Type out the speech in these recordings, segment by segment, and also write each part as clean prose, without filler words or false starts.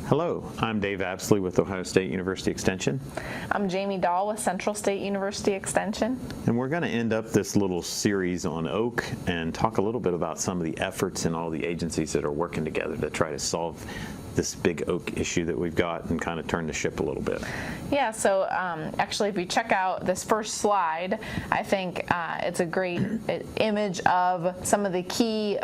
Hello, I'm Dave Apsley with Ohio State University Extension. I'm Jamie Dahl with Central State University Extension. And we're going to end up this little series on oak and talk a little bit about some of the efforts and all the agencies that are working together to try to solve this big oak issue that we've got and kind of turn the ship a little bit. Yeah, so actually if you check out this first slide, I think it's a great image of some of the key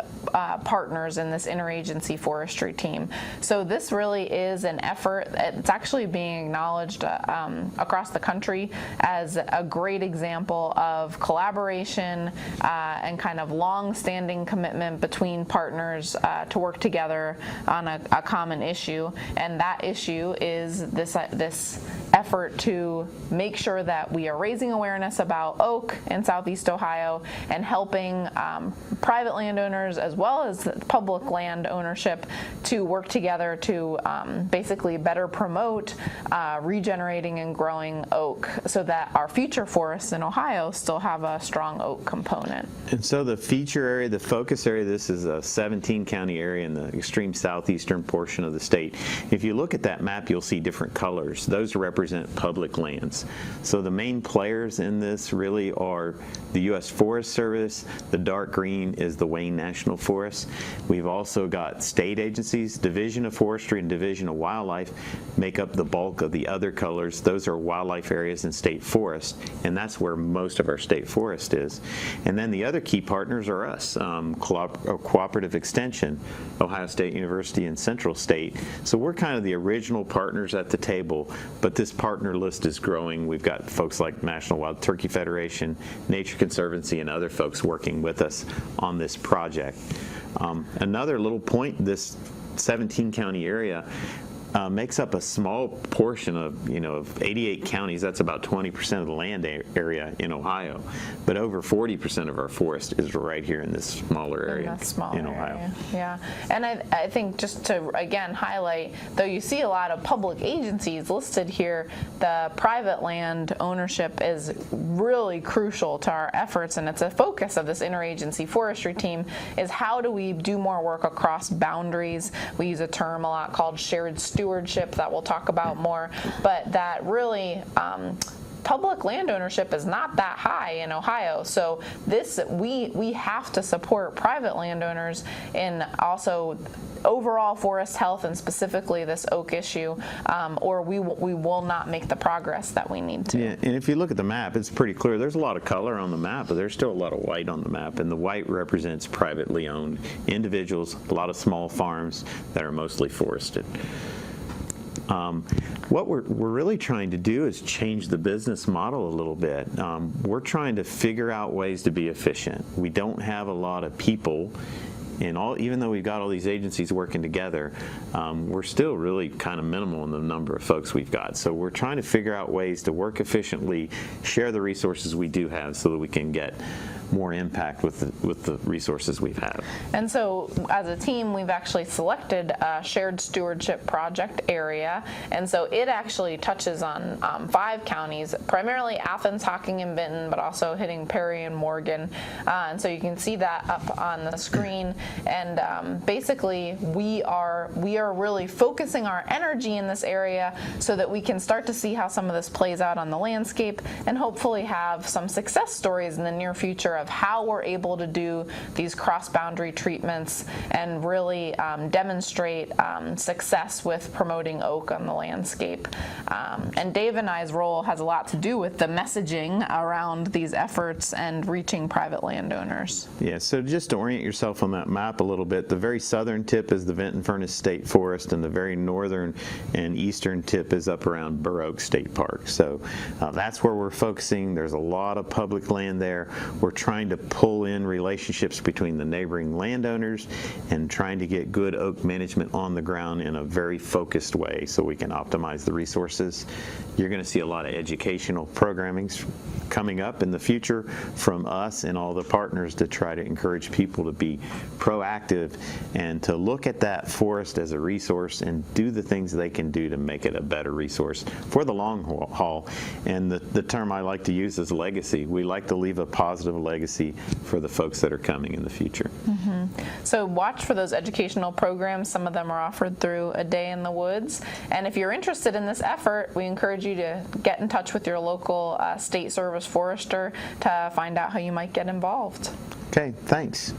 partners in this interagency forestry team. So this really is an effort. It's actually being acknowledged across the country as a great example of collaboration and kind of long-standing commitment between partners to work together on a common issue, and that issue is this effort to make sure that we are raising awareness about oak in Southeast Ohio and helping private landowners as well as public land ownership to work together to basically better promote regenerating and growing oak so that our future forests in Ohio still have a strong oak component. And so the feature area, the focus area, this is a 17-county area in the extreme southeastern portion of the state. If you look at that map, you'll see different colors. Those represent public lands. So the main players in this really are the U.S. Forest Service. The dark green is the Wayne National Forest. We've also got state agencies, Division of Forestry and Division of Wildlife make up the bulk of the other colors. Those are wildlife areas and state forest, and that's where most of our state forest is. And then the other key partners are us, Cooperative Extension, Ohio State University, and Central State. So we're kind of the original partners at the table, but this partner list is growing. We've got folks like National Wild Turkey Federation, Nature Conservancy, and other folks working with us on this project. Another little point, this 17-county area makes up a small portion of 88 counties. That's about 20% of the land area in Ohio, but over 40% of our forest is right here in this smaller area in Ohio. Yeah, and I think just to again highlight, though you see a lot of public agencies listed here, the private land ownership is really crucial to our efforts, and it's a focus of this interagency forestry team is how do we do more work across boundaries. We use a term a lot called shared stewardship that we'll talk about more, but that really public land ownership is not that high in Ohio. So this we have to support private landowners in also overall forest health and specifically this oak issue, or we will not make the progress that we need to. Yeah, and if you look at the map, it's pretty clear. There's a lot of color on the map, but there's still a lot of white on the map, and the white represents privately owned individuals, a lot of small farms that are mostly forested. What we're really trying to do is change the business model a little bit. We're trying to figure out ways to be efficient. We don't have a lot of people, and even though we've got all these agencies working together, we're still really kind of minimal in the number of folks we've got. So we're trying to figure out ways to work efficiently, share the resources we do have so that we can get more impact with the resources we've had. And so as a team, we've actually selected a shared stewardship project area, and so it actually touches on 5 counties, primarily Athens, Hocking, and Benton, but also hitting Perry and Morgan. And so you can see that up on the screen. And basically, we are really focusing our energy in this area so that we can start to see how some of this plays out on the landscape and hopefully have some success stories in the near future of how we're able to do these cross-boundary treatments and really demonstrate success with promoting oak on the landscape. And Dave and I's role has a lot to do with the messaging around these efforts and reaching private landowners. Yeah, so just to orient yourself on that map a little bit, the very southern tip is the Benton Furnace State Forest, and the very northern and eastern tip is up around Burr Oak State Park. So that's where we're focusing. There's a lot of public land there. We're trying to pull in relationships between the neighboring landowners and trying to get good oak management on the ground in a very focused way so we can optimize the resources. You're going to see a lot of educational programmings coming up in the future from us and all the partners to try to encourage people to be proactive and to look at that forest as a resource and do the things they can do to make it a better resource for the long haul. And the term I like to use is legacy. We like to leave a positive legacy legacy for the folks that are coming in the future. So watch for those educational programs. Some of them are offered through A Day in the Woods. And if you're interested in this effort, we encourage you to get in touch with your local state service forester to find out how you might get involved. Okay, thanks.